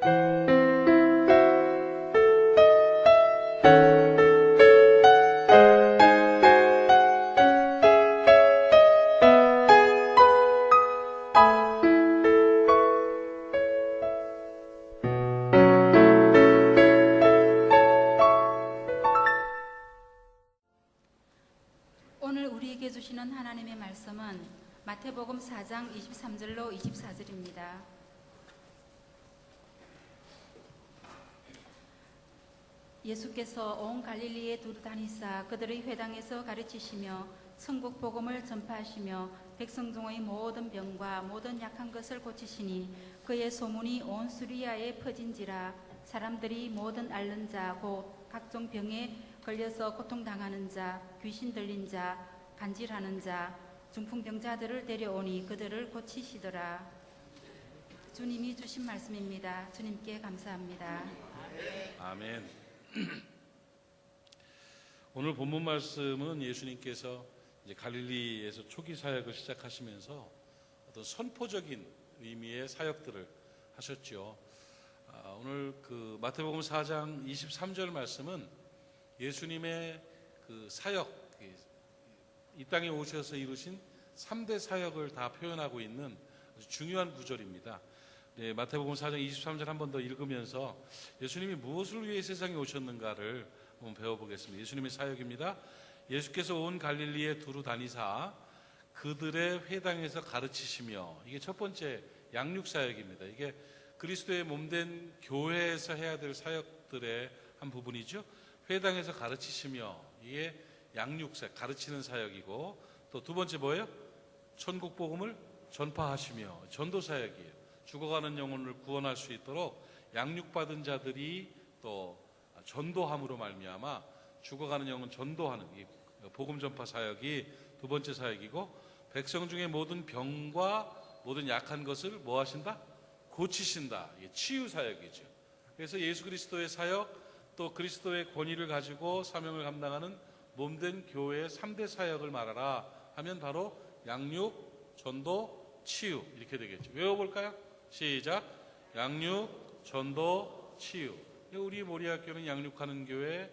오늘 우리에게 주시는 하나님의 말씀은 마태복음 4장 23절로 24절입니다. 예수께서 온 갈릴리에 두루 다니사 그들의 회당에서 가르치시며 천국 복음을 전파하시며 백성 중의 모든 병과 모든 약한 것을 고치시니 그의 소문이 온 수리아에 퍼진지라. 사람들이 모든 앓는 자 곧 각종 병에 걸려서 고통당하는 자, 귀신 들린 자, 간질하는 자, 중풍병자들을 데려오니 그들을 고치시더라. 주님이 주신 말씀입니다. 주님께 감사합니다. 아멘. 오늘 본문 말씀은 예수님께서 이제 갈릴리에서 초기 사역을 시작하시면서 어떤 선포적인 의미의 사역들을 하셨죠. 오늘 그 마태복음 4장 23절 말씀은 예수님의 그 사역, 이 땅에 오셔서 이루신 3대 사역을 다 표현하고 있는 아주 중요한 구절입니다. 네, 마태복음 4장 23절 한 번 더 읽으면서 예수님이 무엇을 위해 세상에 오셨는가를 한번 배워보겠습니다. 예수님의 사역입니다. 예수께서 온 갈릴리에 두루 다니사 그들의 회당에서 가르치시며, 이게 첫 번째 양육사역입니다. 이게 그리스도의 몸된 교회에서 해야 될 사역들의 한 부분이죠. 회당에서 가르치시며, 이게 양육사역, 가르치는 사역이고, 또 두 번째 뭐예요? 천국 복음을 전파하시며, 전도사역이에요. 죽어가는 영혼을 구원할 수 있도록 양육받은 자들이 또 전도함으로 말미암아 죽어가는 영혼 전도하는 이 복음 전파 사역이 두 번째 사역이고, 백성 중에 모든 병과 모든 약한 것을 뭐 하신다? 고치신다. 이게 치유 사역이죠. 그래서 예수 그리스도의 사역, 또 그리스도의 권위를 가지고 사명을 감당하는 몸된 교회의 3대 사역을 말하라 하면 바로 양육, 전도, 치유, 이렇게 되겠죠. 외워볼까요? 시작. 양육, 전도, 치유. 우리 모리학교는 양육하는 교회,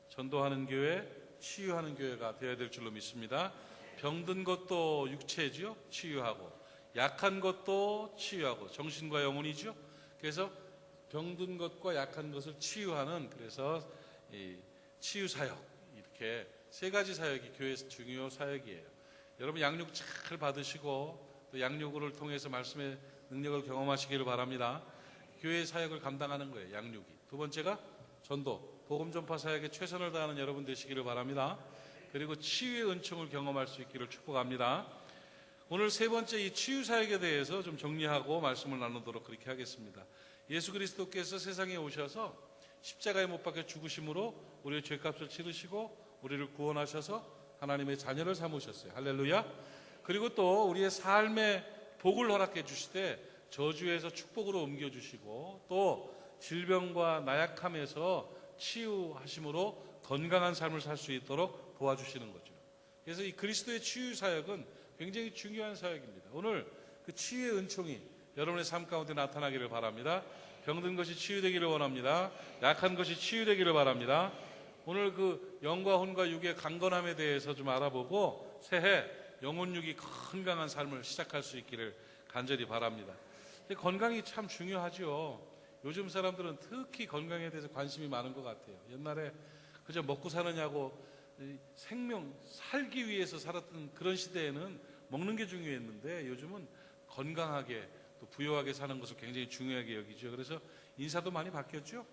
전도하는 교회, 치유하는 교회가 되어야 될 줄로 믿습니다. 병든 것도 육체죠, 치유하고. 약한 것도 치유하고. 정신과 영혼이죠. 그래서 병든 것과 약한 것을 치유하는, 그래서 이 치유 사역, 이렇게 세 가지 사역이 교회에서 중요 사역이에요. 여러분 양육 잘 받으시고 또 양육을 통해서 말씀의 능력을 경험하시기를 바랍니다. 교회의 사역을 감당하는 거예요, 양육이. 두 번째가 전도, 복음 전파 사역에 최선을 다하는 여러분 되시기를 바랍니다. 그리고 치유의 은총을 경험할 수 있기를 축복합니다. 오늘 세 번째 이 치유 사역에 대해서 좀 정리하고 말씀을 나누도록 그렇게 하겠습니다. 예수 그리스도께서 세상에 오셔서 십자가에 못 박혀 죽으심으로 우리의 죄값을 치르시고 우리를 구원하셔서 하나님의 자녀를 삼으셨어요. 할렐루야. 그리고 또 우리의 삶에 복을 허락해 주시되 저주에서 축복으로 옮겨주시고, 또 질병과 나약함에서 치유하심으로 건강한 삶을 살 수 있도록 도와주시는 거죠. 그래서 이 그리스도의 치유 사역은 굉장히 중요한 사역입니다. 오늘 그 치유의 은총이 여러분의 삶 가운데 나타나기를 바랍니다. 병든 것이 치유되기를 원합니다. 약한 것이 치유되기를 바랍니다. 오늘 그 영과 혼과 육의 강건함에 대해서 좀 알아보고 새해 영혼육이 건강한 삶을 시작할 수 있기를 간절히 바랍니다. 건강이 참 중요하죠. 요즘 사람들은 특히 건강에 대해서 관심이 많은 것 같아요. 옛날에 그저 먹고 사느냐고 생명, 살기 위해서 살았던 그런 시대에는 먹는 게 중요했는데, 요즘은 건강하게 또 부유하게 사는 것을 굉장히 중요하게 여기죠. 그래서 인사도 많이 바뀌었죠.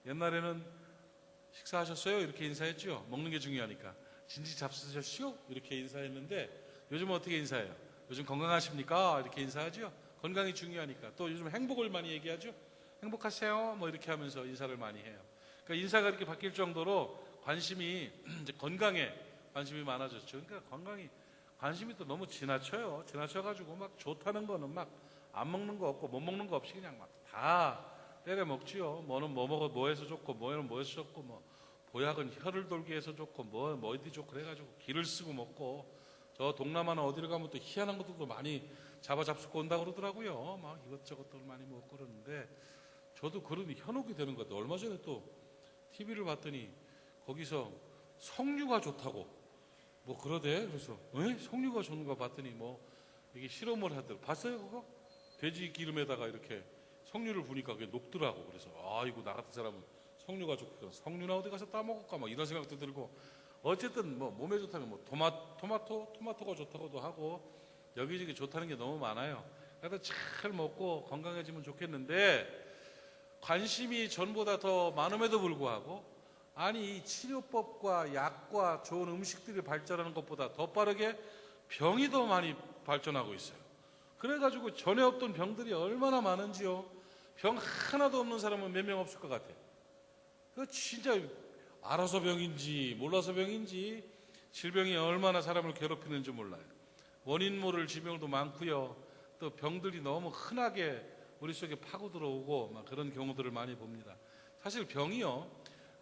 옛날에는 식사하셨어요? 이렇게 인사했죠. 먹는 게 중요하니까. 진지 잡수셨시오? 이렇게 인사했는데, 요즘은 어떻게 인사해요? 요즘 건강하십니까? 이렇게 인사하죠. 건강이 중요하니까. 또 요즘 행복을 많이 얘기하죠. 행복하세요? 뭐 이렇게 하면서 인사를 많이 해요. 그러니까 인사가 이렇게 바뀔 정도로 관심이 이제 건강에 관심이 많아졌죠. 그러니까 건강이 관심이 또 너무 지나쳐요. 지나쳐가지고 막 좋다는 거는 막 안 먹는 거 없고 못 먹는 거 없이 그냥 막 다 때려 먹지요. 뭐는 뭐 먹어 뭐 해서 좋고 뭐는 뭐 해서 좋고, 뭐 보약은 혀를 돌게 해서 좋고 뭐 어디 좋고 그래가지고 기를 쓰고 먹고, 저 동남아나 어디를 가면 또 희한한 것들도 많이 잡아잡수고 온다고 그러더라고요. 막 이것저것들 많이 먹고 그러는데 저도 그런 현혹이 되는 것 같아요. 얼마 전에 또 TV를 봤더니 거기서 석류가 좋다고 뭐 그러대. 그래서 석류가 좋은 거 봤더니 뭐 이게 실험을 하더라고. 봤어요 그거? 돼지 기름에다가 이렇게 석류를 부니까 그게 녹더라고. 그래서 이거 나 같은 사람은 석류가 좋고 석류나 어디 가서 따먹을까 막 이런 생각도 들고, 어쨌든 뭐 몸에 좋다면 뭐 토마토가 좋다고도 하고 여기저기 좋다는 게 너무 많아요. 그래서 잘 먹고 건강해지면 좋겠는데, 관심이 전보다 더 많음에도 불구하고 아니 이 치료법과 약과 좋은 음식들이 발전하는 것보다 더 빠르게 병이 더 많이 발전하고 있어요. 그래가지고 전에 없던 병들이 얼마나 많은지요. 병 하나도 없는 사람은 몇 명 없을 것 같아요. 그 진짜 알아서 병인지 몰라서 병인지 질병이 얼마나 사람을 괴롭히는지 몰라요. 원인 모를 질병도 많고요. 또 병들이 너무 흔하게 우리 속에 파고 들어오고 막 그런 경우들을 많이 봅니다. 사실 병이요,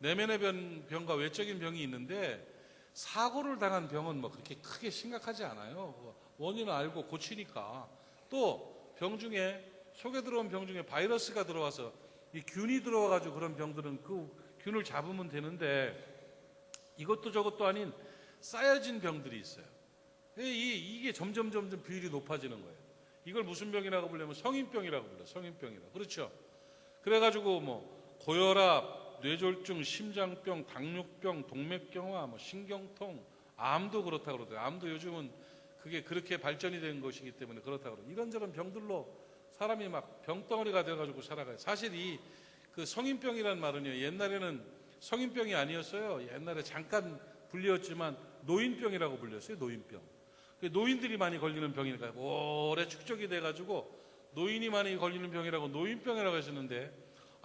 내면의 병과 외적인 병이 있는데 사고를 당한 병은 뭐 그렇게 크게 심각하지 않아요. 원인을 알고 고치니까. 또 병 중에, 속에 들어온 병 중에 바이러스가 들어와서 이 균이 들어와가지고 그런 병들은 그 균을 잡으면 되는데, 이것도 저것도 아닌 쌓여진 병들이 있어요. 이게 점점 비율이 높아지는 거예요. 이걸 무슨 병이라고 부르냐면 성인병이라고 불러요. 성인병이라고. 그렇죠. 그래가지고 뭐 고혈압, 뇌졸중, 심장병, 당뇨병, 동맥경화, 뭐 신경통, 암도 그렇다고 그러더라고요. 암도 요즘은 그게 그렇게 발전이 된 것이기 때문에 그렇다고 그러더라고요. 이런저런 병들로 사람이 막 병덩어리가 돼가지고 살아가요. 사실 그 성인병이라는 말은요, 옛날에는 성인병이 아니었어요. 옛날에 잠깐 불렸지만 노인병이라고 불렸어요. 노인병. 노인들이 많이 걸리는 병이니까 오래 축적이 돼가지고 노인이 많이 걸리는 병이라고 노인병이라고 했었는데,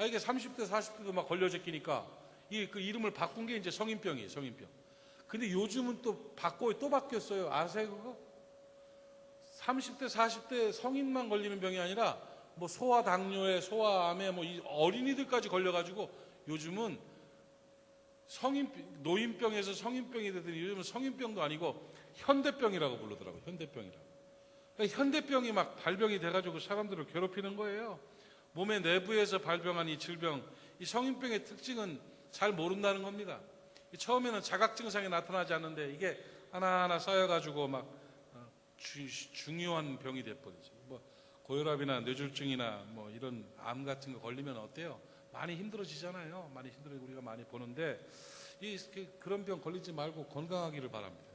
이게 30대 40대도 막 걸려져 끼니까 그 이름을 바꾼 게 이제 성인병이에요. 성인병. 근데 요즘은 또 바뀌었어요. 아세요 그거? 30대 40대 성인만 걸리는 병이 아니라 뭐 소아당뇨에 소아암에 뭐 어린이들까지 걸려가지고 요즘은 노인병에서 성인병이 되더니 요즘은 성인병도 아니고 현대병이라고 부르더라고요. 현대병이라고. 그러니까 현대병이 막 발병이 돼가지고 사람들을 괴롭히는 거예요. 몸의 내부에서 발병한 이 질병, 이 성인병의 특징은 잘 모른다는 겁니다. 처음에는 자각 증상이 나타나지 않는데 이게 하나하나 쌓여가지고 막 중요한 병이 돼버리죠. 뭐 고혈압이나 뇌졸중이나 뭐 이런 암 같은 거 걸리면 어때요? 많이 힘들어지잖아요. 많이 힘들어 우리가 많이 보는데 그런 병 걸리지 말고 건강하기를 바랍니다.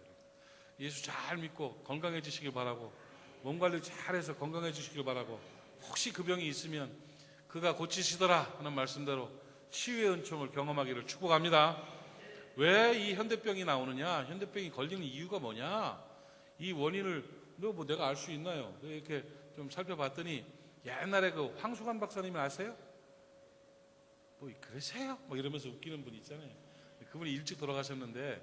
예수 잘 믿고 건강해지시길 바라고, 몸 관리 잘해서 건강해지시길 바라고, 혹시 그 병이 있으면 그가 고치시더라 하는 말씀대로 치유의 은총을 경험하기를 축복합니다. 왜 이 현대병이 나오느냐? 현대병이 걸리는 이유가 뭐냐? 이 원인을 뭐 내가 알 수 있나요? 이렇게 좀 살펴봤더니 옛날에 그 황수관 박사님이 아세요? 뭐 그러세요? 뭐 이러면서 웃기는 분이 있잖아요. 그분이 일찍 돌아가셨는데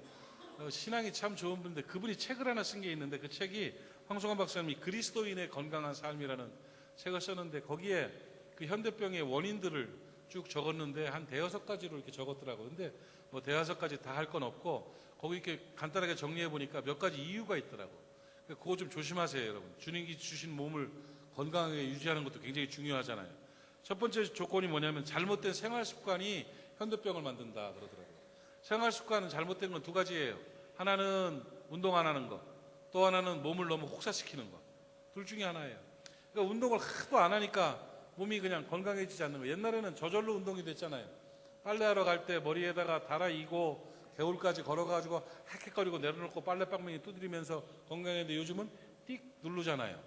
신앙이 참 좋은 분인데 그분이 책을 하나 쓴 게 있는데, 그 책이 황수관 박사님이 그리스도인의 건강한 삶이라는 책을 썼는데 거기에 그 현대병의 원인들을 쭉 적었는데 한 대여섯 가지로 이렇게 적었더라고요. 근데 뭐 대여섯 가지 다 할 건 없고 거기 이렇게 간단하게 정리해 보니까 몇 가지 이유가 있더라고요. 그거 좀 조심하세요, 여러분. 주님이 주신 몸을 건강하게 유지하는 것도 굉장히 중요하잖아요. 첫 번째 조건이 뭐냐면 잘못된 생활 습관이 현대병을 만든다 그러더라고요. 생활 습관은 잘못된 건 두 가지예요. 하나는 운동 안 하는 것, 또 하나는 몸을 너무 혹사시키는 것. 둘 중에 하나예요. 그러니까 운동을 하도 안 하니까 몸이 그냥 건강해지지 않는 거예요. 옛날에는 저절로 운동이 됐잖아요. 빨래하러 갈 때 머리에다가 달아 이고 겨울까지 걸어가지고 헥헥거리고 내려놓고 빨래방망이 두드리면서 건강했는데 요즘은 띡 누르잖아요.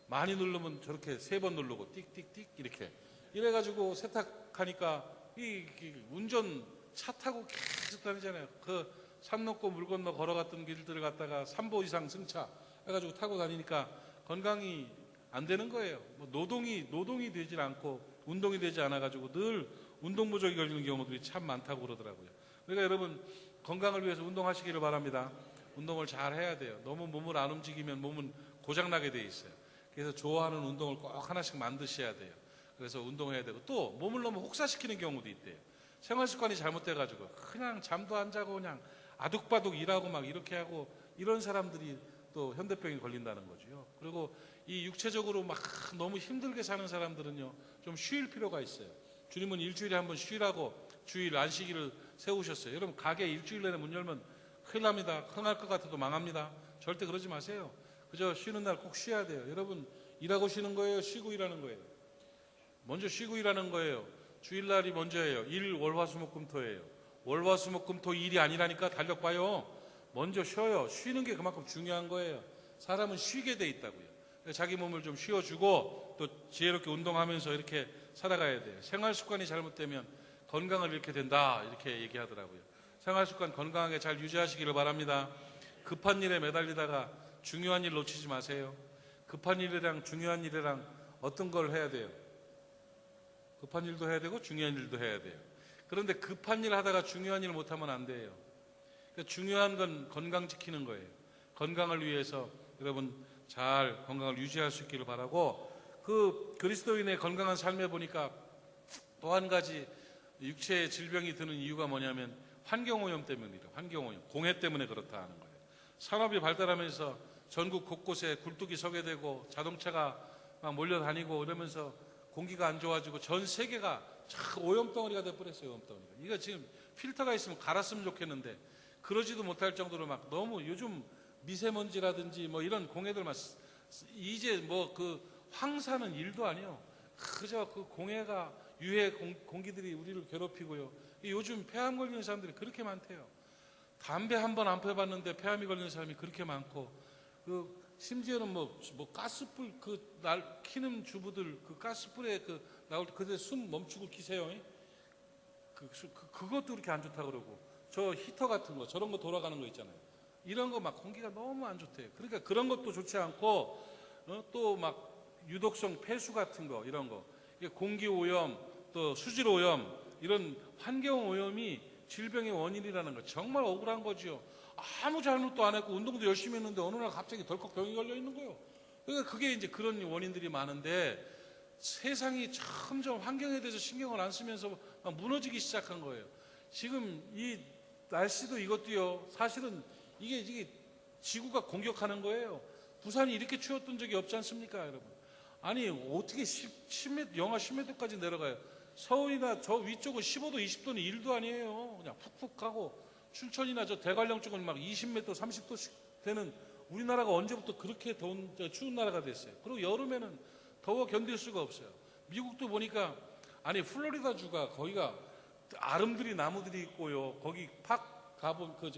많이 누르면 저렇게 3번 누르고 띡띡띡 이렇게 이래가지고 세탁하니까 이 운전 차 타고 계속 다니잖아요. 그 산 넘고 물 건너 걸어갔던 길들을 갖다가 3보 이상 승차 해가지고 타고 다니니까 건강이 안 되는 거예요. 뭐 노동이 되질 않고 운동이 되지 않아가지고 늘 운동 부족이 걸리는 경우들이 참 많다고 그러더라고요. 그러니까 여러분 건강을 위해서 운동하시기를 바랍니다. 운동을 잘 해야 돼요. 너무 몸을 안 움직이면 몸은 고장나게 돼 있어요. 그래서 좋아하는 운동을 꼭 하나씩 만드셔야 돼요. 그래서 운동해야 되고, 또 몸을 너무 혹사시키는 경우도 있대요. 생활 습관이 잘못돼가지고 그냥 잠도 안 자고 그냥 아둑바둑 일하고 막 이렇게 하고 이런 사람들이 또 현대병에 걸린다는 거죠. 그리고 이 육체적으로 막 너무 힘들게 사는 사람들은요 좀 쉴 필요가 있어요. 주님은 일주일에 한 번 쉬라고 주일 안식일을 세우셨어요. 여러분 가게 일주일 내내 문 열면 큰일 납니다. 흥할 것 같아도 망합니다. 절대 그러지 마세요. 그저 쉬는 날 꼭 쉬어야 돼요. 여러분 일하고 쉬는 거예요? 쉬고 일하는 거예요? 먼저 쉬고 일하는 거예요. 주일날이 먼저예요. 일, 월, 화, 수, 목, 금, 토예요. 월, 화, 수, 목, 금, 토 일이 아니라니까 달력 봐요. 먼저 쉬어요. 쉬는 게 그만큼 중요한 거예요. 사람은 쉬게 돼 있다고요. 자기 몸을 좀 쉬어주고 또 지혜롭게 운동하면서 이렇게 살아가야 돼요. 생활 습관이 잘못되면 건강을 잃게 된다 이렇게 얘기하더라고요. 생활 습관 건강하게 잘 유지하시기를 바랍니다. 급한 일에 매달리다가 중요한 일 놓치지 마세요. 급한 일이랑 중요한 일이랑 어떤 걸 해야 돼요? 급한 일도 해야 되고 중요한 일도 해야 돼요. 그런데 급한 일 하다가 중요한 일 못하면 안 돼요. 그러니까 중요한 건 건강 지키는 거예요. 건강을 위해서 여러분 잘 건강을 유지할 수 있기를 바라고, 그 그리스도인의 건강한 삶에 보니까 또 한 가지 육체의 질병이 드는 이유가 뭐냐면 환경오염 때문이에요. 환경오염, 공해 때문에 그렇다 하는 거예요. 산업이 발달하면서 전국 곳곳에 굴뚝이 서게 되고 자동차가 막 몰려다니고 이러면서 공기가 안 좋아지고 전 세계가 참 오염덩어리가 돼버렸어요. 오염덩어리가. 이거 지금 필터가 있으면 갈았으면 좋겠는데 그러지도 못할 정도로 막 너무 요즘 미세먼지라든지 뭐 이런 공해들 막 이제 뭐 그 황사는 일도 아니에요. 그저 그 공해가 유해 공기들이 우리를 괴롭히고요. 요즘 폐암 걸리는 사람들이 그렇게 많대요. 담배 한 번 안 펴봤는데 폐암이 걸리는 사람이 그렇게 많고, 그 심지어는 뭐 가스불 날 키는 주부들 그 가스불에 그 나올 때 그때 숨 멈추고 키세요. 그것도 그렇게 안 좋다 그러고, 저 히터 같은 거 저런 거 돌아가는 거 있잖아요. 이런 거 막 공기가 너무 안 좋대요. 그러니까 그런 것도 좋지 않고 또 막 유독성 폐수 같은 거 이런 거, 공기 오염 또 수질 오염 이런 환경 오염이 질병의 원인이라는 거 정말 억울한 거죠. 아무 잘못도 안 했고 운동도 열심히 했는데 어느 날 갑자기 덜컥 병이 걸려 있는 거예요. 그러니까 그게 이제 그런 원인들이 많은데 세상이 점점 환경에 대해서 신경을 안 쓰면서 막 무너지기 시작한 거예요. 지금 이 날씨도 이것도요. 사실은 이게 지구가 공격하는 거예요. 부산이 이렇게 추웠던 적이 없지 않습니까, 여러분? 아니 어떻게 10m, 영하 10m까지 내려가요? 서울이나 저 위쪽은 15도, 20도는 일도 아니에요. 그냥 푹푹 하고, 춘천이나 저 대관령 쪽은 막 20m, 30도씩 되는, 우리나라가 언제부터 그렇게 더운, 추운 나라가 됐어요. 그리고 여름에는 더워 견딜 수가 없어요. 미국도 보니까, 아니 플로리다 주가 거기가 아름드리 나무들이 있고요. 거기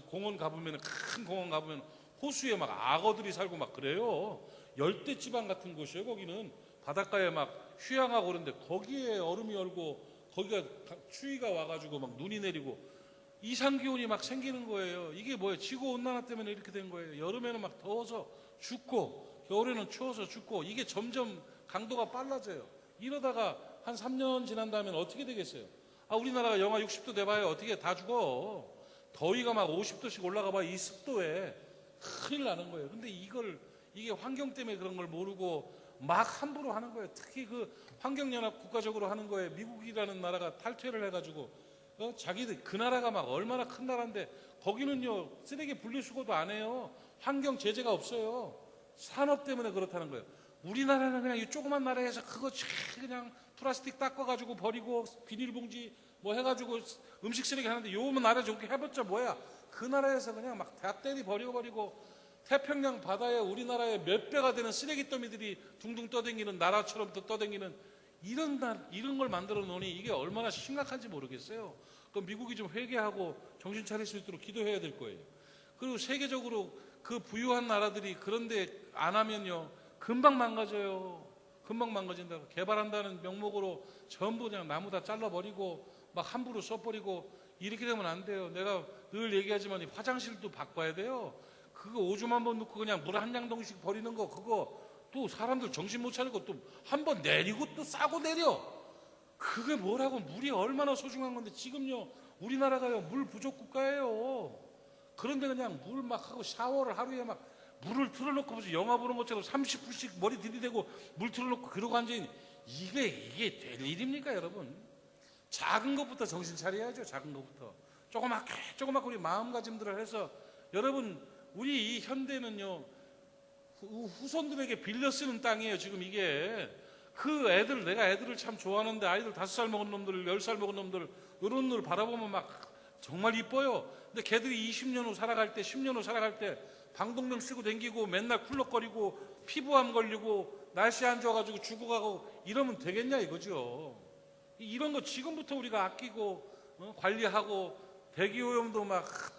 공원 가보면, 큰 공원 가보면 호수에 막 악어들이 살고 막 그래요. 열대 지방 같은 곳이에요. 거기는 바닷가에 막 휴양하고 그런데 거기에 얼음이 얼고 거기가 추위가 와가지고 막 눈이 내리고 이상기온이 막 생기는 거예요. 이게 뭐예요? 지구온난화 때문에 이렇게 된 거예요. 여름에는 막 더워서 죽고 겨울에는 추워서 죽고, 이게 점점 강도가 빨라져요. 이러다가 한 3년 지난 다음엔 어떻게 되겠어요? 우리나라가 영하 60도 돼봐야 어떻게 다 죽어. 더위가 막 50도씩 올라가 봐야 이 습도에 큰일 나는 거예요. 근데 이게 환경 때문에 그런 걸 모르고 막 함부로 하는 거예요. 특히 그 환경연합 국가적으로 하는 거에 미국이라는 나라가 탈퇴를 해가지고 자기들 그 나라가 막 얼마나 큰 나라인데 거기는요 쓰레기 분리수거도 안 해요. 환경 제재가 없어요. 산업 때문에 그렇다는 거예요. 우리나라는 그냥 이 조그만 나라에서 그거 그냥 플라스틱 닦아가지고 버리고 비닐봉지 뭐 해가지고 음식 쓰레기 하는데, 요 나라 저렇게 해봤자 뭐야. 그 나라에서 그냥 막 다 때리 버리고 태평양 바다에 우리나라의 몇 배가 되는 쓰레기 더미들이 둥둥 떠다니는, 나라처럼 또 떠다니는 이런 걸 만들어 놓으니 이게 얼마나 심각한지 모르겠어요. 그럼 미국이 좀 회개하고 정신 차릴 수 있도록 기도해야 될 거예요. 그리고 세계적으로 그 부유한 나라들이 그런데 안 하면요 금방 망가져요. 금방 망가진다고. 개발한다는 명목으로 전부 그냥 나무 다 잘라버리고 막 함부로 써버리고 이렇게 되면 안 돼요. 내가 늘 얘기하지만 화장실도 바꿔야 돼요. 그거 오줌 한 번 넣고 그냥 물 한 양동씩 버리는 거, 그거 또 사람들 정신 못 차리고 또 한 번 내리고 또 싸고 내려. 그게 뭐라고. 물이 얼마나 소중한 건데. 지금요 우리나라가요 물 부족 국가예요. 그런데 그냥 물 막 하고 샤워를 하루에 막 물을 틀어놓고 무슨 영화 보는 것처럼 30분씩 머리 들이대고 물 틀어놓고 그러고 앉아있는, 이게 될 일입니까 여러분? 작은 것부터 정신 차려야죠. 작은 것부터 조그맣게 우리 마음가짐들을 해서, 여러분 우리 이 현대는요 후손들에게 빌려 쓰는 땅이에요. 지금 이게 그 애들, 내가 애들을 참 좋아하는데 아이들 5살 먹은 놈들, 10살 먹은 놈들, 이런 놈들 바라보면 막 정말 이뻐요. 근데 걔들이 20년 후 살아갈 때, 10년 후 살아갈 때 방독면 쓰고 댕기고 맨날 쿨럭거리고 피부암 걸리고 날씨 안 좋아가지고 죽어가고 이러면 되겠냐 이거죠. 이런 거 지금부터 우리가 아끼고 관리하고 대기오염도 막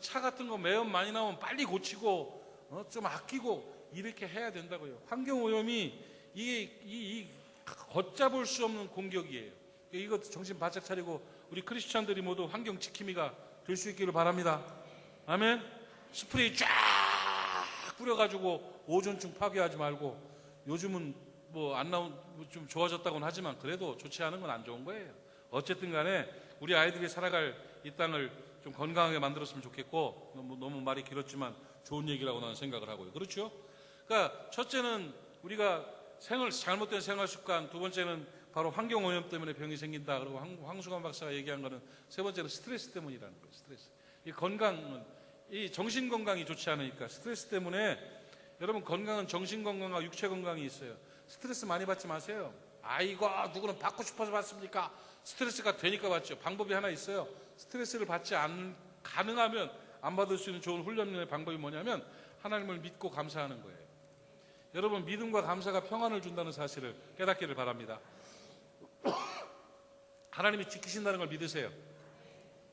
차 같은 거 매연 많이 나오면 빨리 고치고 좀 아끼고 이렇게 해야 된다고요. 환경오염이 이 걷잡을 수 없는 공격이에요. 이거 정신 바짝 차리고 우리 크리스찬들이 모두 환경 지킴이가 될 수 있기를 바랍니다. 아멘. 스프레이 쫙 뿌려가지고 오존층 파괴하지 말고, 요즘은 뭐 안 나온 좀 좋아졌다고는 하지만 그래도 좋지 않은 건 안 좋은 거예요. 어쨌든 간에 우리 아이들이 살아갈 이 땅을 좀 건강하게 만들었으면 좋겠고, 너무 말이 길었지만 좋은 얘기라고 나는 생각을 하고요. 그렇죠? 그러니까 첫째는 우리가 잘못된 생활 습관, 두 번째는 바로 환경오염 때문에 병이 생긴다. 그리고 황수관 박사가 얘기한 거는 세 번째는 스트레스 때문이라는 거예요. 스트레스. 이 건강은, 이 정신 건강이 좋지 않으니까 스트레스 때문에, 여러분 건강은 정신 건강과 육체 건강이 있어요. 스트레스 많이 받지 마세요. 아이고 누구는 받고 싶어서 받습니까? 스트레스가 되니까 받죠. 방법이 하나 있어요. 스트레스를 가능하면 안 받을 수 있는 좋은 훈련의 방법이 뭐냐면 하나님을 믿고 감사하는 거예요. 여러분 믿음과 감사가 평안을 준다는 사실을 깨닫기를 바랍니다. 하나님이 지키신다는 걸 믿으세요.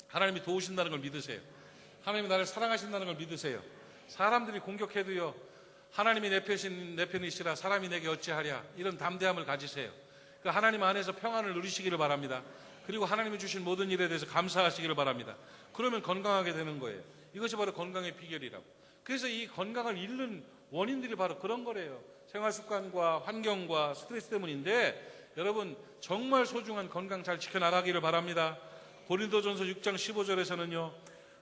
하나님이 도우신다는 걸 믿으세요. 하나님이 나를 사랑하신다는 걸 믿으세요. 사람들이 공격해도요, 하나님이 내 편이시라 사람이 내게 어찌하랴, 이런 담대함을 가지세요. 그 하나님 안에서 평안을 누리시기를 바랍니다. 그리고 하나님이 주신 모든 일에 대해서 감사하시기를 바랍니다. 그러면 건강하게 되는 거예요. 이것이 바로 건강의 비결이라고. 그래서 이 건강을 잃는 원인들이 바로 그런 거래요. 생활습관과 환경과 스트레스 때문인데, 여러분 정말 소중한 건강 잘 지켜나가기를 바랍니다. 고린도전서 6장 15절에서는요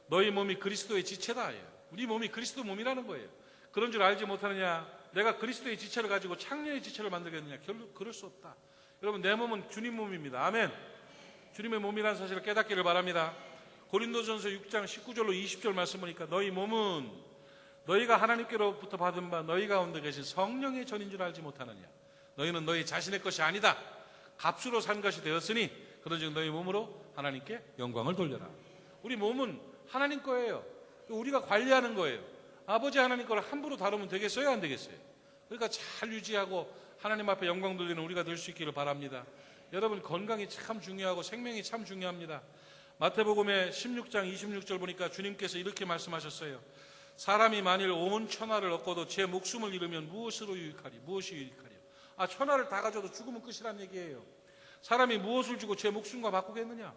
너희 몸이 그리스도의 지체다. 우리 몸이 그리스도 몸이라는 거예요. 그런 줄 알지 못하느냐? 내가 그리스도의 지체를 가지고 창녀의 지체를 만들겠느냐? 그럴 수 없다. 여러분 내 몸은 주님 몸입니다. 아멘. 주님의 몸이라는 사실을 깨닫기를 바랍니다. 고린도전서 6장 19절로 20절 말씀 보니까 너희 몸은 너희가 하나님께로부터 받은 바 너희 가운데 계신 성령의 전인 줄 알지 못하느냐? 너희는 너희 자신의 것이 아니다. 값으로 산 것이 되었으니 그런즉 너희 몸으로 하나님께 영광을 돌려라. 우리 몸은 하나님 거예요. 우리가 관리하는 거예요. 아버지 하나님 거를 함부로 다루면 되겠어요? 안 되겠어요? 그러니까 잘 유지하고 하나님 앞에 영광 돌리는 우리가 될 수 있기를 바랍니다. 여러분 건강이 참 중요하고 생명이 참 중요합니다. 마태복음의 16장 26절 보니까 주님께서 이렇게 말씀하셨어요. 사람이 만일 온 천하를 얻고도 제 목숨을 잃으면 무엇이 유익하리요? 천하를 다 가져도 죽으면 끝이란 얘기예요. 사람이 무엇을 주고 제 목숨과 바꾸겠느냐?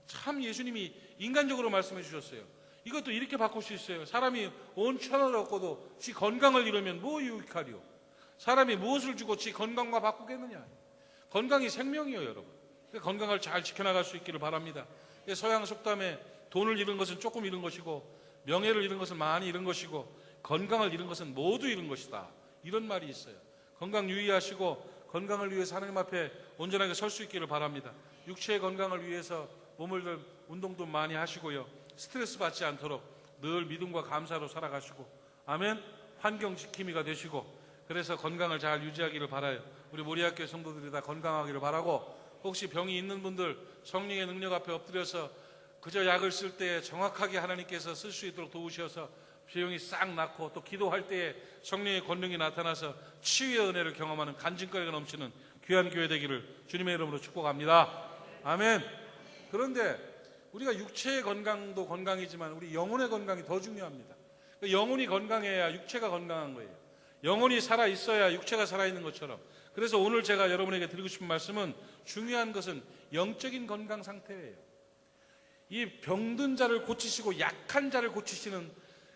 참 예수님이 인간적으로 말씀해 주셨어요. 이것도 이렇게 바꿀 수 있어요. 사람이 온 천하를 얻고도 지 건강을 잃으면 뭐 유익하리요? 사람이 무엇을 주고 지 건강과 바꾸겠느냐? 건강이 생명이에요, 여러분. 건강을 잘 지켜나갈 수 있기를 바랍니다. 서양 속담에 돈을 잃은 것은 조금 잃은 것이고 명예를 잃은 것은 많이 잃은 것이고 건강을 잃은 것은 모두 잃은 것이다. 이런 말이 있어요. 건강 유의하시고 건강을 위해서 하나님 앞에 온전하게 설 수 있기를 바랍니다. 육체의 건강을 위해서 몸을 운동도 많이 하시고요. 스트레스 받지 않도록 늘 믿음과 감사로 살아가시고, 아멘. 환경 지킴이가 되시고, 그래서 건강을 잘 유지하기를 바라요. 우리 모리학교 성도들이 다 건강하기를 바라고, 혹시 병이 있는 분들 성령의 능력 앞에 엎드려서 그저 약을 쓸 때 정확하게 하나님께서 쓸 수 있도록 도우셔서 병이 싹 낫고, 또 기도할 때에 성령의 권능이 나타나서 치유의 은혜를 경험하는 간증거리가 넘치는 귀한 교회 되기를 주님의 이름으로 축복합니다. 아멘. 그런데 우리가 육체의 건강도 건강이지만 우리 영혼의 건강이 더 중요합니다. 영혼이 건강해야 육체가 건강한 거예요. 영혼이 살아있어야 육체가 살아있는 것처럼. 그래서 오늘 제가 여러분에게 드리고 싶은 말씀은, 중요한 것은 영적인 건강 상태예요. 이 병든 자를 고치시고 약한 자를 고치시는,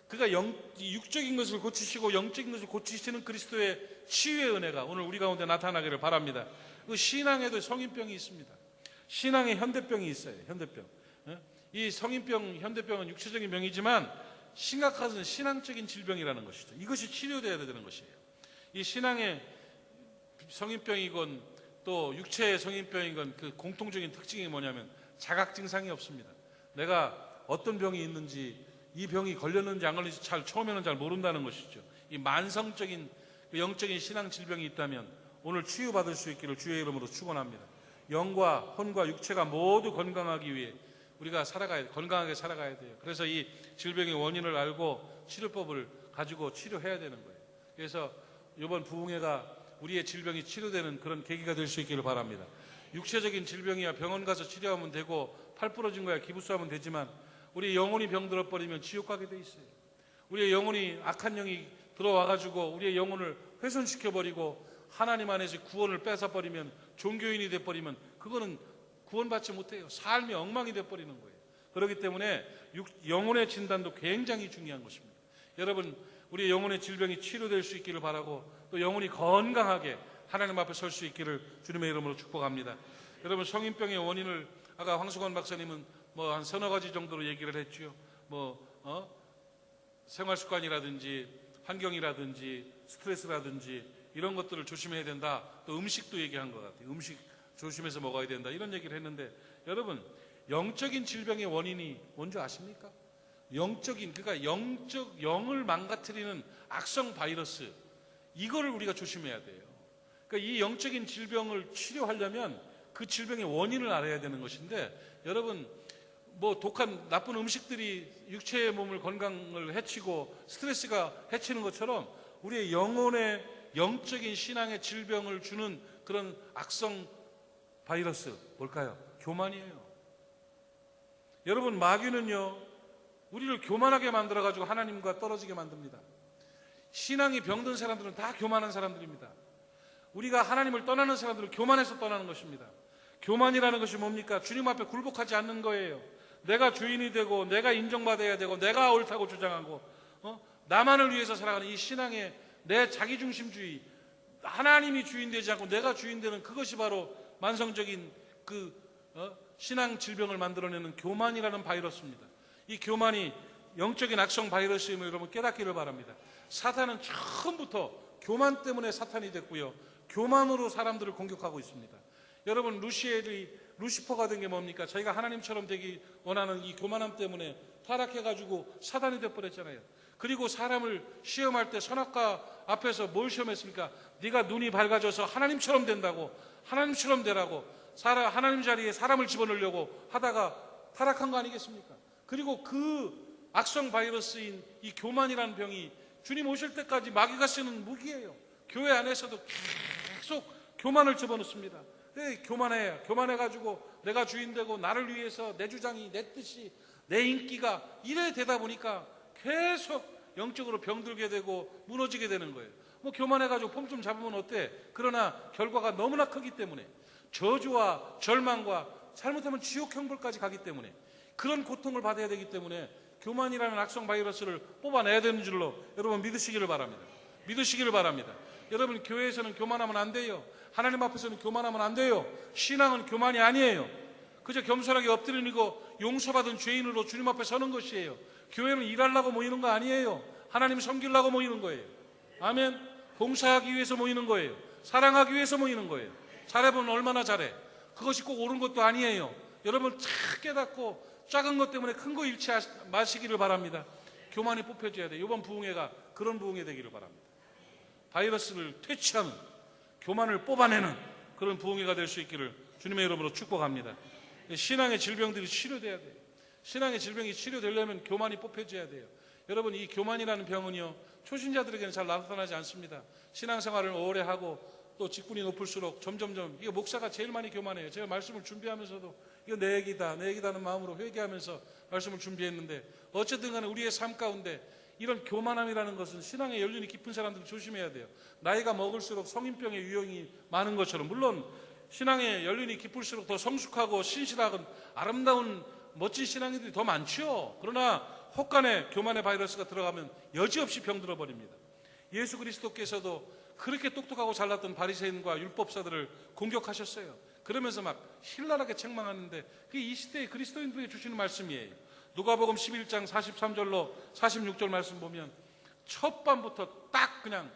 그가 육적인 것을 고치시고 영적인 것을 고치시는 그리스도의 치유의 은혜가 오늘 우리 가운데 나타나기를 바랍니다. 그 신앙에도 성인병이 있습니다. 신앙에 현대병이 있어요. 현대병. 이 성인병, 현대병은 육체적인 병이지만 심각한 것은 신앙적인 질병이라는 것이죠. 이것이 치료되어야 되는 것이에요. 이 신앙의 성인병이건 또 육체의 성인병이건 그 공통적인 특징이 뭐냐면 자각 증상이 없습니다. 내가 어떤 병이 있는지, 이 병이 걸렸는지 안 걸렸는지 처음에는 잘 모른다는 것이죠. 이 만성적인 영적인 신앙 질병이 있다면 오늘 치유받을 수 있기를 주의 이름으로 축원합니다. 영과 혼과 육체가 모두 건강하기 위해 우리가 건강하게 살아가야 돼요. 그래서 이 질병의 원인을 알고 치료법을 가지고 치료해야 되는 거예요. 그래서 이번 부흥회가 우리의 질병이 치료되는 그런 계기가 될 수 있기를 바랍니다. 육체적인 질병이야 병원 가서 치료하면 되고 팔 부러진 거야 기부스하면 되지만 우리 영혼이 병들어 버리면 지옥 가게 돼 있어요. 우리의 영혼이 악한 영이 들어와가지고 우리의 영혼을 훼손시켜 버리고 하나님 안에서 구원을 뺏어 버리면 종교인이 돼 버리면 그거는 구원받지 못해요. 삶이 엉망이 돼 버리는 거예요. 그렇기 때문에 영혼의 진단도 굉장히 중요한 것입니다. 여러분 우리의 영혼의 질병이 치료될 수 있기를 바라고 또 영혼이 건강하게 하나님 앞에 설 수 있기를 주님의 이름으로 축복합니다. 여러분 성인병의 원인을 아까 황수건 박사님은 뭐 한 서너 가지 정도로 얘기를 했죠. 생활습관이라든지 환경이라든지 스트레스라든지 이런 것들을 조심해야 된다. 또 음식도 얘기한 것 같아요. 음식 조심해서 먹어야 된다. 이런 얘기를 했는데 여러분 영적인 질병의 원인이 뭔지 아십니까? 그러니까 영을 망가뜨리는 악성 바이러스 이거를 우리가 조심해야 돼요. 그러니까 이 영적인 질병을 치료하려면 그 질병의 원인을 알아야 되는 것인데 여러분 뭐 독한 나쁜 음식들이 육체의 몸을 건강을 해치고 스트레스가 해치는 것처럼 우리의 영혼의 영적인 신앙의 질병을 주는 그런 악성 바이러스 뭘까요? 교만이에요. 여러분 마귀는요 우리를 교만하게 만들어가지고 하나님과 떨어지게 만듭니다. 신앙이 병든 사람들은 다 교만한 사람들입니다. 우리가 하나님을 떠나는 사람들은 교만해서 떠나는 것입니다. 교만이라는 것이 뭡니까? 주님 앞에 굴복하지 않는 거예요. 내가 주인이 되고 내가 인정받아야 되고 내가 옳다고 주장하고 나만을 위해서 살아가는 이 신앙의 내 자기중심주의, 하나님이 주인 되지 않고 내가 주인 되는 그것이 바로 만성적인 신앙 질병을 만들어내는 교만이라는 바이러스입니다. 이 교만이 영적인 악성 바이러스임을 여러분 깨닫기를 바랍니다. 사탄은 처음부터 교만 때문에 사탄이 됐고요. 교만으로 사람들을 공격하고 있습니다. 여러분 루시퍼가 된 게 뭡니까? 자기가 하나님처럼 되기 원하는 이 교만함 때문에 타락해가지고 사단이 돼버렸잖아요. 그리고 사람을 시험할 때 선악과 앞에서 뭘 시험했습니까? 네가 눈이 밝아져서 하나님처럼 된다고 하나님처럼 되라고 하나님 자리에 사람을 집어넣으려고 하다가 타락한 거 아니겠습니까? 그리고 그 악성 바이러스인 이 교만이라는 병이 주님 오실 때까지 마귀가 쓰는 무기예요. 교회 안에서도 계속 교만을 집어넣습니다. 교만해가지고 내가 주인 되고 나를 위해서 내 주장이 내 뜻이 내 인기가 이래 되다 보니까 계속 영적으로 병들게 되고 무너지게 되는 거예요. 뭐 교만해가지고 폼 좀 잡으면 어때? 그러나 결과가 너무나 크기 때문에 저주와 절망과 잘못하면 지옥 형벌까지 가기 때문에 그런 고통을 받아야 되기 때문에 교만이라는 악성 바이러스를 뽑아내야 되는 줄로 여러분 믿으시기를 바랍니다. 믿으시기를 바랍니다. 여러분 교회에서는 교만하면 안 돼요. 하나님 앞에서는 교만하면 안 돼요. 신앙은 교만이 아니에요. 그저 겸손하게 엎드리고 용서받은 죄인으로 주님 앞에 서는 것이에요. 교회는 일하려고 모이는 거 아니에요. 하나님 섬기려고 모이는 거예요. 아멘. 봉사하기 위해서 모이는 거예요. 사랑하기 위해서 모이는 거예요. 잘해보면 얼마나 잘해. 그것이 꼭 옳은 것도 아니에요. 여러분 착 깨닫고 작은 것 때문에 큰 거 잃지 마시기를 바랍니다. 교만이 뽑혀져야 돼요. 이번 부흥회가 그런 부흥회 되기를 바랍니다. 바이러스를 퇴치하는 교만을 뽑아내는 그런 부흥회가 될 수 있기를 주님의 이름으로 축복합니다. 신앙의 질병들이 치료돼야 돼요. 신앙의 질병이 치료되려면 교만이 뽑혀져야 돼요. 여러분 이 교만이라는 병은요 초신자들에게는 잘 나타나지 않습니다. 신앙생활을 오래 하고 또 직분이 높을수록 점점점 이거 목사가 제일 많이 교만해요. 제가 말씀을 준비하면서도 이거 내 얘기다는 마음으로 회개하면서 말씀을 준비했는데 어쨌든 간에 우리의 삶 가운데 이런 교만함이라는 것은 신앙의 연륜이 깊은 사람들은 조심해야 돼요. 나이가 먹을수록 성인병의 유형이 많은 것처럼 물론 신앙의 연륜이 깊을수록 더 성숙하고 신실하고 아름다운 멋진 신앙인들이 더 많죠. 그러나 혹간에 교만의 바이러스가 들어가면 여지없이 병들어 버립니다. 예수 그리스도께서도 그렇게 똑똑하고 잘났던 바리새인과 율법사들을 공격하셨어요. 그러면서 막 신랄하게 책망하는데 그게 이 시대의 그리스도인들에게 주시는 말씀이에요. 누가복음 11장 43절로 46절 말씀 보면 첫 밤부터 딱 그냥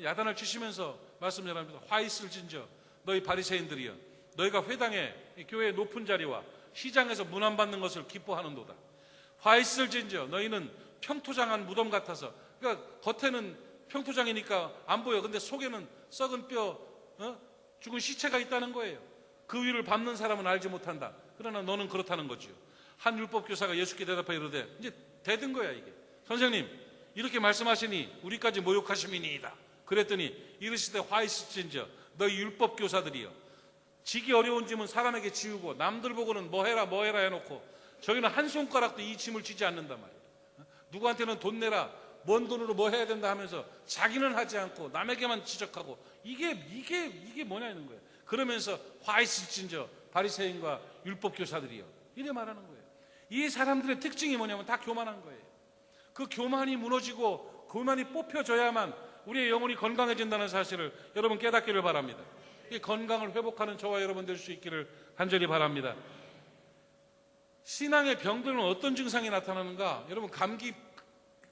야단을 치시면서 말씀 전합니다. 화 있을진저 너희 바리새인들이여 너희가 회당에 교회의 높은 자리와 시장에서 문안 받는 것을 기뻐하는도다. 화 있을진저 너희는 평토장한 무덤 같아서 그러니까 겉에는 평토장이니까 안 보여. 근데 속에는 썩은 뼈 죽은 시체가 있다는 거예요. 그 위를 밟는 사람은 알지 못한다. 그러나 너는 그렇다는 거지요. 한 율법교사가 예수께 대답하여 이르되, 이제 대든 거야 이게. 선생님, 이렇게 말씀하시니 우리까지 모욕하심이니이다. 그랬더니 이르시되 화 있을진저 너희 율법교사들이여, 지기 어려운 짐은 사람에게 지우고 남들 보고는 뭐해라 해놓고 저기는 한 손가락도 이 짐을 지지 않는단 말이에요. 누구한테는 돈 내라, 뭔 돈으로 뭐 해야 된다 하면서 자기는 하지 않고 남에게만 지적하고, 이게 뭐냐는 거예요. 그러면서 화 있을진저 바리새인과 율법교사들이요, 이래 말하는 거예요. 이 사람들의 특징이 뭐냐면 다 교만한 거예요. 그 교만이 무너지고 교만이 뽑혀져야만 우리의 영혼이 건강해진다는 사실을 여러분 깨닫기를 바랍니다. 이 건강을 회복하는 저와 여러분 될 수 있기를 간절히 바랍니다. 신앙의 병들은 어떤 증상이 나타나는가? 여러분, 감기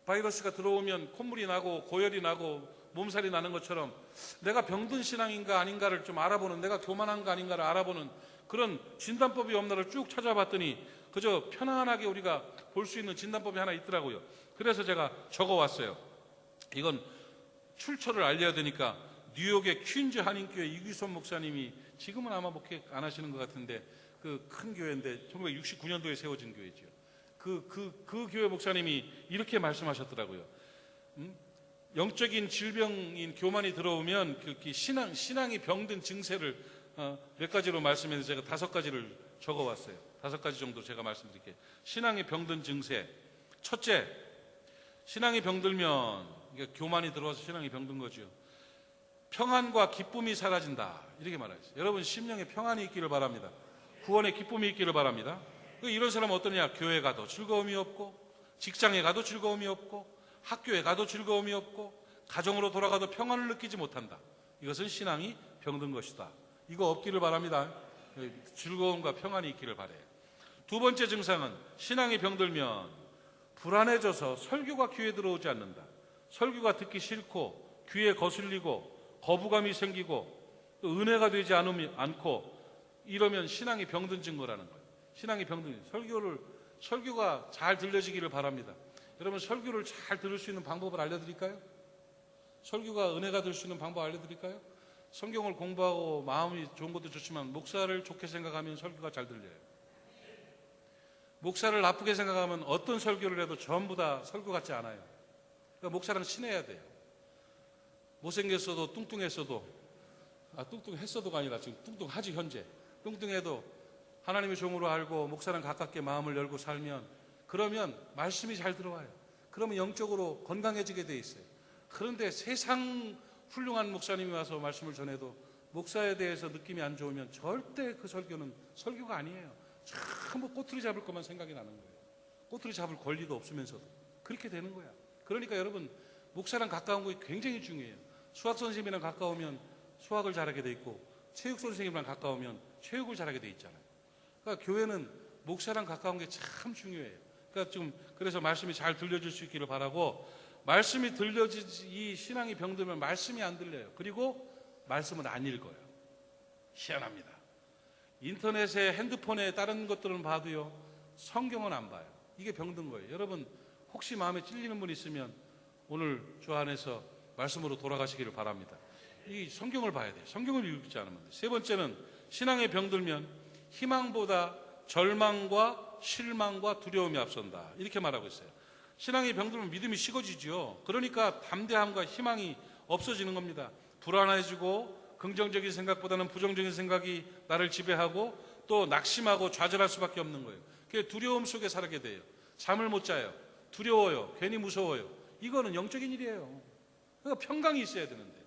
바이러스가 들어오면 콧물이 나고 고열이 나고 몸살이 나는 것처럼 내가 병든 신앙인가 아닌가를 좀 알아보는, 내가 교만한가 아닌가를 알아보는 그런 진단법이 없나를 쭉 찾아봤더니 그저 편안하게 우리가 볼 수 있는 진단법이 하나 있더라고요. 그래서 제가 적어왔어요. 이건 출처를 알려야 되니까 뉴욕의 퀸즈 한인교회 이규선 목사님이, 지금은 아마 목회 안 하시는 것 같은데 그 큰 교회인데 1969년도에 세워진 교회죠. 그 교회 목사님이 이렇게 말씀하셨더라고요. 영적인 질병인 교만이 들어오면 그 신앙이 병든 증세를 몇 가지로 말씀해서 제가 5가지를 적어왔어요. 5가지 정도 제가 말씀드릴게요. 신앙이 병든 증세. 첫째, 신앙이 병들면, 이게 교만이 들어와서 신앙이 병든 거죠. 평안과 기쁨이 사라진다, 이렇게 말하죠. 여러분, 심령에 평안이 있기를 바랍니다. 구원의 기쁨이 있기를 바랍니다. 이런 사람은 어떠냐? 교회 가도 즐거움이 없고, 직장에 가도 즐거움이 없고, 학교에 가도 즐거움이 없고, 가정으로 돌아가도 평안을 느끼지 못한다. 이것은 신앙이 병든 것이다. 이거 없기를 바랍니다. 즐거움과 평안이 있기를 바라요. 두 번째 증상은, 신앙이 병들면 불안해져서 설교가 귀에 들어오지 않는다. 설교가 듣기 싫고 귀에 거슬리고 거부감이 생기고 또 은혜가 되지 않고, 이러면 신앙이 병든 증거라는 거예요. 신앙이 병든, 설교가 잘 들려지기를 바랍니다. 여러분, 설교를 잘 들을 수 있는 방법을 알려드릴까요? 설교가 은혜가 될 수 있는 방법 알려드릴까요? 성경을 공부하고 마음이 좋은 것도 좋지만 목사를 좋게 생각하면 설교가 잘 들려요. 목사를 나쁘게 생각하면 어떤 설교를 해도 전부 다 설교 같지 않아요. 그러니까 목사랑 친해야 돼요. 못생겼어도 뚱뚱했어도, 뚱뚱했어도가 아니라 지금 뚱뚱하지, 현재. 뚱뚱해도 하나님의 종으로 알고 목사랑 가깝게 마음을 열고 살면, 그러면 말씀이 잘 들어와요. 그러면 영적으로 건강해지게 돼 있어요. 그런데 세상 훌륭한 목사님이 와서 말씀을 전해도 목사에 대해서 느낌이 안 좋으면 절대 그 설교는 설교가 아니에요. 전부 꼬투리 잡을 것만 생각이 나는 거예요. 꼬투리 잡을 권리도 없으면서도 그렇게 되는 거야. 그러니까 여러분, 목사랑 가까운 거 굉장히 중요해요. 수학 선생님이랑 가까우면 수학을 잘하게 돼 있고, 체육 선생님이랑 가까우면 체육을 잘하게 돼 있잖아요. 그러니까 교회는 목사랑 가까운 게 참 중요해요. 그러니까 그래서 말씀이 잘 들려줄 수 있기를 바라고, 말씀이 이 신앙이 병들면 말씀이 안 들려요. 그리고 말씀을 안 읽어요. 희한합니다. 인터넷에, 핸드폰에 다른 것들은 봐도요, 성경은 안 봐요. 이게 병든 거예요. 여러분, 혹시 마음에 찔리는 분 있으면 오늘 주 안에서 말씀으로 돌아가시기를 바랍니다. 이 성경을 봐야 돼요. 성경을 읽지 않으면 돼요. 세 번째는, 신앙에 병들면 희망보다 절망과 실망과 두려움이 앞선다, 이렇게 말하고 있어요. 신앙이 병들면 믿음이 식어지죠. 그러니까 담대함과 희망이 없어지는 겁니다. 불안해지고 긍정적인 생각보다는 부정적인 생각이 나를 지배하고 또 낙심하고 좌절할 수밖에 없는 거예요. 그게 두려움 속에 살게 돼요. 잠을 못 자요. 두려워요. 괜히 무서워요. 이거는 영적인 일이에요. 그러니까 평강이 있어야 되는데,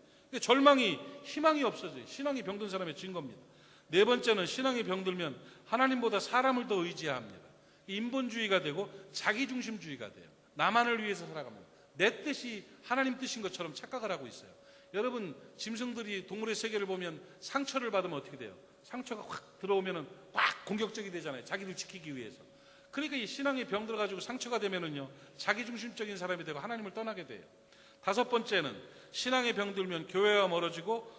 절망이, 희망이 없어져요. 신앙이 병든 사람의 증거입니다. 네 번째는, 신앙이 병들면 하나님보다 사람을 더 의지합니다. 인본주의가 되고 자기중심주의가 돼요. 나만을 위해서 살아갑니다. 내 뜻이 하나님 뜻인 것처럼 착각을 하고 있어요. 여러분, 짐승들이 동물의 세계를 보면 상처를 받으면 어떻게 돼요? 상처가 확 들어오면 확 공격적이 되잖아요. 자기를 지키기 위해서. 그러니까 이 신앙이 병들어가지고 상처가 되면은요, 자기중심적인 사람이 되고 하나님을 떠나게 돼요. 다섯 번째는, 신앙이 병들면 교회와 멀어지고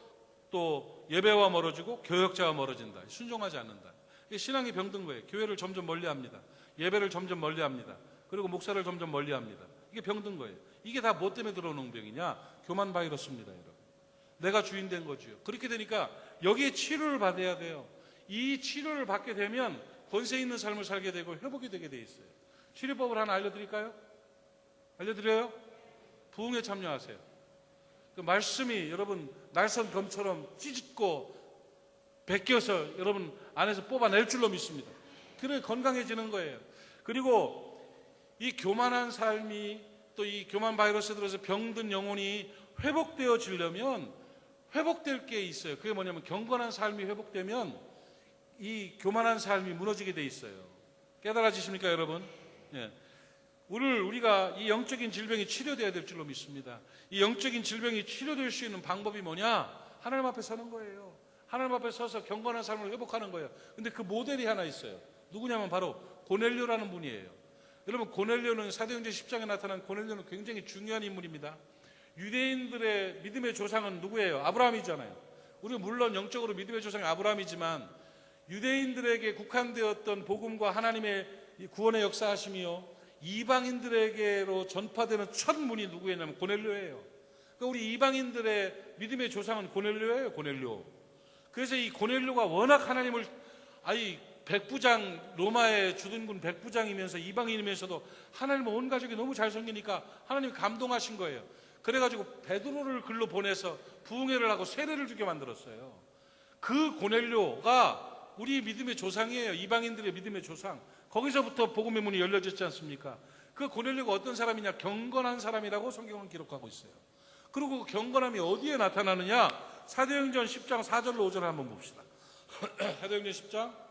또 예배와 멀어지고 교역자와 멀어진다. 순종하지 않는다. 신앙이 병든 거예요. 교회를 점점 멀리합니다. 예배를 점점 멀리합니다. 그리고 목사를 점점 멀리합니다. 이게 병든 거예요. 이게 다 뭐 때문에 들어오는 병이냐? 교만 바이러스입니다, 여러분. 내가 주인 된 거죠. 그렇게 되니까 여기에 치료를 받아야 돼요. 이 치료를 받게 되면 권세 있는 삶을 살게 되고 회복이 되게 돼 있어요. 치료법을 하나 알려드릴까요? 알려드려요? 부흥에 참여하세요. 그 말씀이 여러분 날선 검처럼 찢고 벗겨서 여러분 안에서 뽑아낼 줄로 믿습니다. 그래 건강해지는 거예요. 그리고 이 교만한 삶이 또 이 교만 바이러스에 들어서 병든 영혼이 회복되어지려면 회복될 게 있어요. 그게 뭐냐면 경건한 삶이 회복되면 이 교만한 삶이 무너지게 돼 있어요. 깨달아지십니까 여러분? 예. 우리가 이 영적인 질병이 치료돼야 될 줄로 믿습니다. 이 영적인 질병이 치료될 수 있는 방법이 뭐냐? 하나님 앞에 서는 거예요. 하나님 앞에 서서 경건한 삶을 회복하는 거예요. 근데 그 모델이 하나 있어요. 누구냐면 바로 고넬료라는 분이에요. 여러분 고넬료는 사도행전 10장에 나타난 고넬료는 굉장히 중요한 인물입니다. 유대인들의 믿음의 조상은 누구예요? 아브라함이잖아요. 우리가 물론 영적으로 믿음의 조상이 아브라함이지만 유대인들에게 국한되었던 복음과 하나님의 구원의 역사하심이요 이방인들에게로 전파되는 첫 문이 누구였냐면 고넬료예요. 그러니까 우리 이방인들의 믿음의 조상은 고넬료예요. 고넬료. 그래서 이 고넬료가 워낙 하나님을 백부장, 로마의 주둔군 백부장이면서 이방인이면서도 하나님 온 가족이 너무 잘 섬기니까 하나님이 감동하신 거예요. 그래가지고 베드로를 글로 보내서 부흥회를 하고 세례를 주게 만들었어요. 그 고넬료가 우리 믿음의 조상이에요. 이방인들의 믿음의 조상. 거기서부터 복음의 문이 열려졌지 않습니까? 그 고넬료가 어떤 사람이냐? 경건한 사람이라고 성경은 기록하고 있어요. 그리고 그 경건함이 어디에 나타나느냐? 사도행전 10장 4절로 5절을 한번 봅시다. 사도행전 10장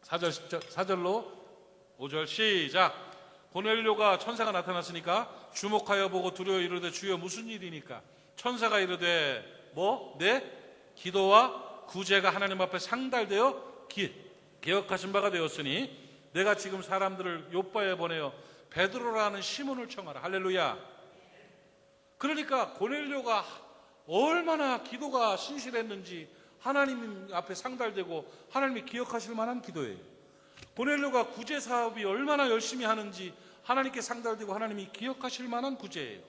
4절로 5절 시작. 고넬료가 천사가 나타났으니까 주목하여 보고 두려워 이르되 주여 무슨 일이니까? 천사가 이르되 내 기도와 구제가 하나님 앞에 상달되어 기억하신 바가 되었으니 내가 지금 사람들을 요빠에 보내어 베드로라는 시몬을 청하라. 할렐루야. 그러니까 고넬료가 얼마나 기도가 신실했는지 하나님 앞에 상달되고 하나님이 기억하실 만한 기도예요. 고넬료가 구제 사업이 얼마나 열심히 하는지 하나님께 상달되고 하나님이 기억하실 만한 구제예요.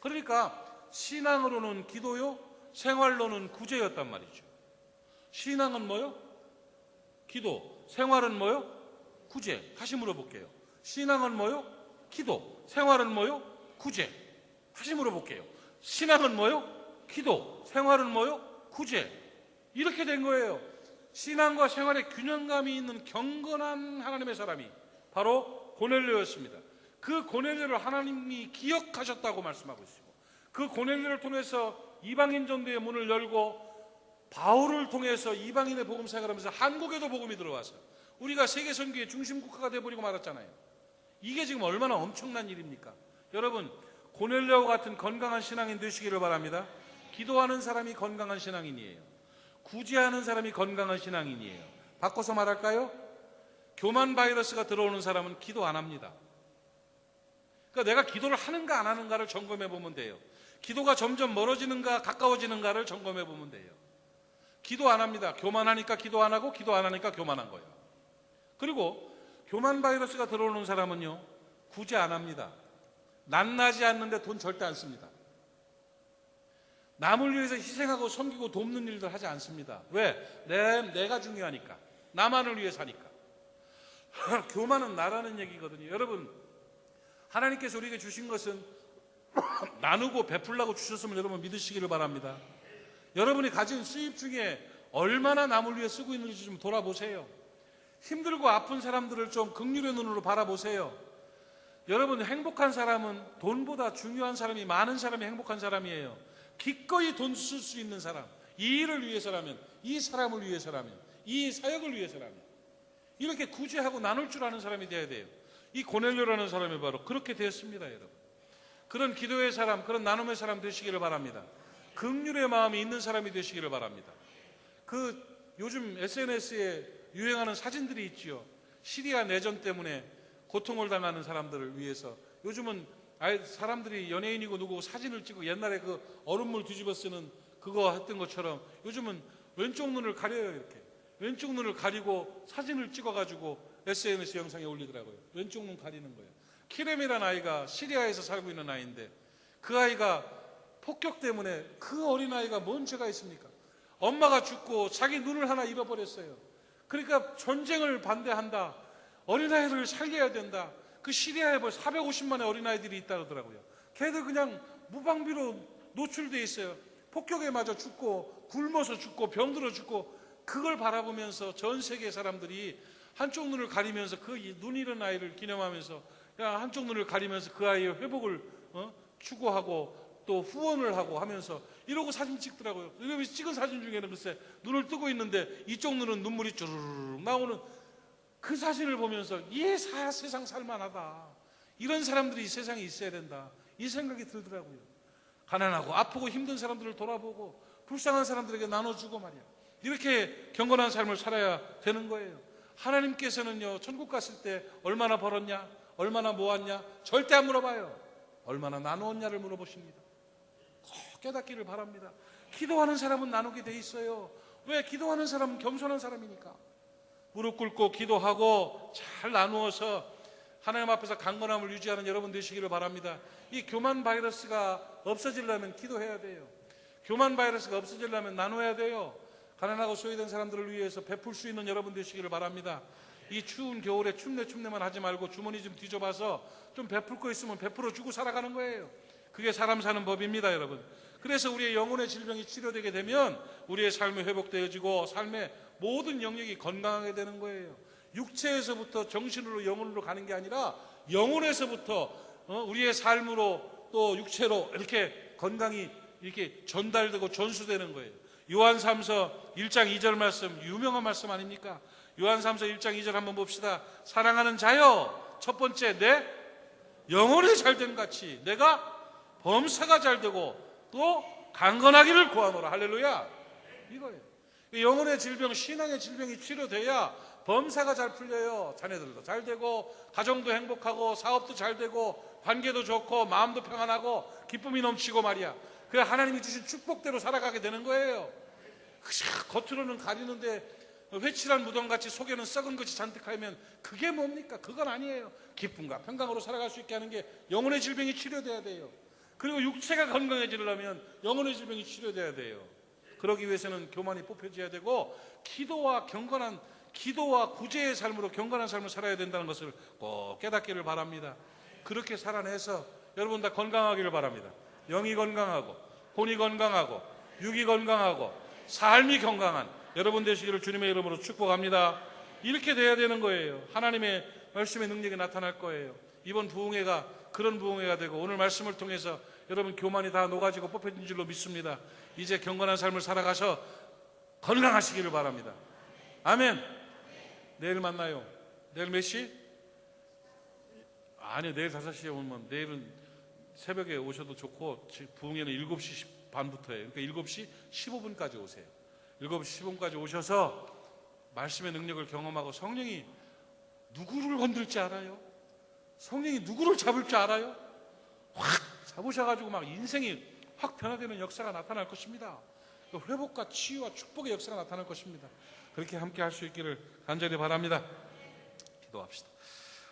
그러니까 신앙으로는 기도요, 생활로는 구제였단 말이죠. 신앙은 뭐요? 기도. 생활은 뭐요? 구제. 다시 물어볼게요. 신앙은 뭐요? 기도. 생활은 뭐요? 구제. 다시 물어볼게요. 신앙은 뭐요? 기도. 생활은 뭐요? 구제. 이렇게 된 거예요. 신앙과 생활에 균형감이 있는 경건한 하나님의 사람이 바로 고넬료였습니다. 그 고넬료를 하나님이 기억하셨다고 말씀하고 있습니다. 그 고넬료를 통해서 이방인 전도의 문을 열고 바울을 통해서 이방인의 복음 생활하면서 한국에도 복음이 들어와서 우리가 세계 선교의 중심 국가가 되어버리고 말았잖아요. 이게 지금 얼마나 엄청난 일입니까? 여러분 고넬료와 같은 건강한 신앙인 되시기를 바랍니다. 기도하는 사람이 건강한 신앙인이에요. 구제하는 사람이 건강한 신앙인이에요. 바꿔서 말할까요? 교만 바이러스가 들어오는 사람은 기도 안 합니다. 그러니까 내가 기도를 하는가 안 하는가를 점검해 보면 돼요. 기도가 점점 멀어지는가 가까워지는가를 점검해 보면 돼요. 기도 안 합니다. 교만하니까 기도 안 하고 기도 안 하니까 교만한 거예요. 그리고 교만 바이러스가 들어오는 사람은요 구제 안 합니다. 낱나지 않는데 돈 절대 안 씁니다. 남을 위해서 희생하고 섬기고 돕는 일들 하지 않습니다. 왜? 내가 중요하니까. 나만을 위해 사니까. 교만은 나라는 얘기거든요. 여러분 하나님께서 우리에게 주신 것은 나누고 베풀라고 주셨음을 여러분 믿으시기를 바랍니다. 여러분이 가진 수입 중에 얼마나 남을 위해 쓰고 있는지 좀 돌아보세요. 힘들고 아픈 사람들을 좀 긍휼의 눈으로 바라보세요. 여러분 행복한 사람은 돈보다 중요한 사람이 많은 사람이 행복한 사람이에요. 기꺼이 돈 쓸 수 있는 사람, 이 일을 위해서라면, 이 사람을 위해서라면, 이 사역을 위해서라면 이렇게 구제하고 나눌 줄 아는 사람이 되어야 돼요. 이 고넬료라는 사람이 바로 그렇게 되었습니다. 여러분 그런 기도의 사람, 그런 나눔의 사람 되시기를 바랍니다. 긍휼의 마음이 있는 사람이 되시기를 바랍니다. 요즘 SNS에 유행하는 사진들이 있지요. 시리아 내전 때문에 고통을 당하는 사람들을 위해서 요즘은 사람들이 연예인이고 누구고 사진을 찍고 옛날에 그 얼음물 뒤집어 쓰는 그거 했던 것처럼 요즘은 왼쪽 눈을 가려요. 이렇게 왼쪽 눈을 가리고 사진을 찍어가지고 SNS 영상에 올리더라고요. 왼쪽 눈 가리는 거예요. 키렘이라는 아이가 시리아에서 살고 있는 아이인데 그 아이가 폭격 때문에 그 어린아이가 뭔 죄가 있습니까? 엄마가 죽고 자기 눈을 하나 잃어버렸어요. 그러니까 전쟁을 반대한다. 어린아이를 살려야 된다. 그 시리아에 벌써 450만의 어린아이들이 있다 그러더라고요. 걔들 그냥 무방비로 노출돼 있어요. 폭격에 맞아 죽고 굶어서 죽고 병들어 죽고 그걸 바라보면서 전 세계 사람들이 한쪽 눈을 가리면서 그 눈 잃은 아이를 기념하면서 한쪽 눈을 가리면서 그 아이의 회복을 추구하고 또 후원을 하고 하면서 이러고 사진 찍더라고요. 이러면서 찍은 사진 중에는 글쎄 눈을 뜨고 있는데 이쪽 눈은 눈물이 주르륵 나오는 그 사진을 보면서 세상 살만하다. 이런 사람들이 이 세상에 있어야 된다. 이 생각이 들더라고요. 가난하고 아프고 힘든 사람들을 돌아보고 불쌍한 사람들에게 나눠주고 말이야. 이렇게 경건한 삶을 살아야 되는 거예요. 하나님께서는요, 천국 갔을 때 얼마나 벌었냐, 얼마나 모았냐 절대 안 물어봐요. 얼마나 나누었냐를 물어보십니다. 꼭 깨닫기를 바랍니다. 기도하는 사람은 나누게 돼 있어요. 왜? 기도하는 사람은 겸손한 사람이니까. 무릎 꿇고 기도하고 잘 나누어서 하나님 앞에서 강건함을 유지하는 여러분 되시기를 바랍니다. 이 교만 바이러스가 없어지려면 기도해야 돼요. 교만 바이러스가 없어지려면 나눠야 돼요. 가난하고 소외된 사람들을 위해서 베풀 수 있는 여러분 되시기를 바랍니다. 이 추운 겨울에 춥네만 하지 말고 주머니 좀 뒤져봐서 좀 베풀 거 있으면 베풀어 주고 살아가는 거예요. 그게 사람 사는 법입니다, 여러분. 그래서 우리의 영혼의 질병이 치료되게 되면 우리의 삶이 회복되어지고 삶의 모든 영역이 건강하게 되는 거예요. 육체에서부터 정신으로 영혼으로 가는 게 아니라 영혼에서부터 우리의 삶으로 또 육체로 이렇게 건강이 이렇게 전달되고 전수되는 거예요. 요한 3서 1장 2절 말씀, 유명한 말씀 아닙니까? 요한 3서 1장 2절 한번 봅시다. 사랑하는 자여, 첫 번째 내 영혼이 잘된 같이 내가 범사가 잘되고 또 강건하기를 구하노라. 할렐루야. 이거예요. 영혼의 질병, 신앙의 질병이 치료돼야 범사가 잘 풀려요. 자녀들도 잘 되고 가정도 행복하고 사업도 잘 되고 관계도 좋고 마음도 평안하고 기쁨이 넘치고 말이야. 그래 하나님이 주신 축복대로 살아가게 되는 거예요. 겉으로는 가리는데 회칠한 무덤같이 속에는 썩은 것이 잔뜩하면 그게 뭡니까? 그건 아니에요. 기쁨과 평강으로 살아갈 수 있게 하는 게 영혼의 질병이 치료돼야 돼요. 그리고 육체가 건강해지려면 영혼의 질병이 치료돼야 돼요. 그러기 위해서는 교만이 뽑혀져야 되고 기도와 구제의 삶으로 경건한 삶을 살아야 된다는 것을 꼭 깨닫기를 바랍니다. 그렇게 살아내서 여러분 다 건강하기를 바랍니다. 영이 건강하고 혼이 건강하고 육이 건강하고 삶이 건강한 여러분 되시기를 주님의 이름으로 축복합니다. 이렇게 돼야 되는 거예요. 하나님의 말씀의 능력이 나타날 거예요. 이번 부흥회가 그런 부흥회가 되고 오늘 말씀을 통해서 여러분 교만이 다 녹아지고 뽑혀진 줄로 믿습니다. 이제 경건한 삶을 살아가서 건강하시기를 바랍니다. 아멘. 내일 만나요. 내일 몇 시? 아니요, 내일 5시에 오면 내일은 새벽에 오셔도 좋고 부흥회는 7시 반부터예요. 그러니까 7시 15분까지 오세요. 7시 15분까지 오셔서 말씀의 능력을 경험하고 성령이 누구를 건들지 알아요? 성령이 누구를 잡을 줄 알아요? 확 잡으셔가지고 막 인생이 확 변화되는 역사가 나타날 것입니다. 회복과 치유와 축복의 역사가 나타날 것입니다. 그렇게 함께 할 수 있기를 간절히 바랍니다. 기도합시다.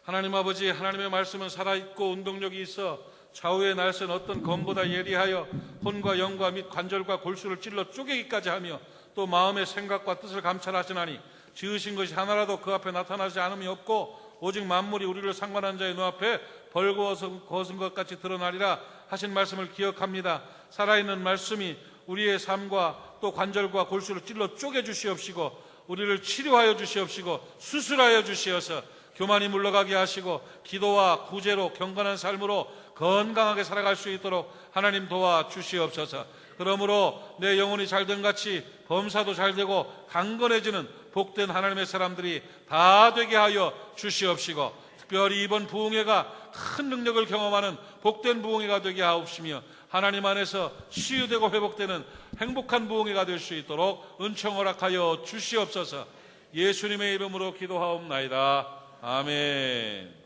하나님 아버지, 하나님의 말씀은 살아있고 운동력이 있어 좌우의 날선 어떤 검보다 예리하여 혼과 영과 및 관절과 골수를 찔러 쪼개기까지 하며 또 마음의 생각과 뜻을 감찰하시나니 지으신 것이 하나라도 그 앞에 나타나지 않음이 없고 오직 만물이 우리를 상관한 자의 눈앞에 벌거벗은 것 같이 드러나리라 하신 말씀을 기억합니다. 살아있는 말씀이 우리의 삶과 또 관절과 골수를 찔러 쪼개 주시옵시고 우리를 치료하여 주시옵시고 수술하여 주시어서 교만이 물러가게 하시고 기도와 구제로 경건한 삶으로 건강하게 살아갈 수 있도록 하나님 도와주시옵소서. 그러므로 내 영혼이 잘된 같이 범사도 잘되고 강건해지는 복된 하나님의 사람들이 다 되게 하여 주시옵시고 특별히 이번 부흥회가 큰 능력을 경험하는 복된 부흥회가 되게 하옵시며 하나님 안에서 치유되고 회복되는 행복한 부흥회가 될 수 있도록 은총 허락하여 주시옵소서. 예수님의 이름으로 기도하옵나이다. 아멘.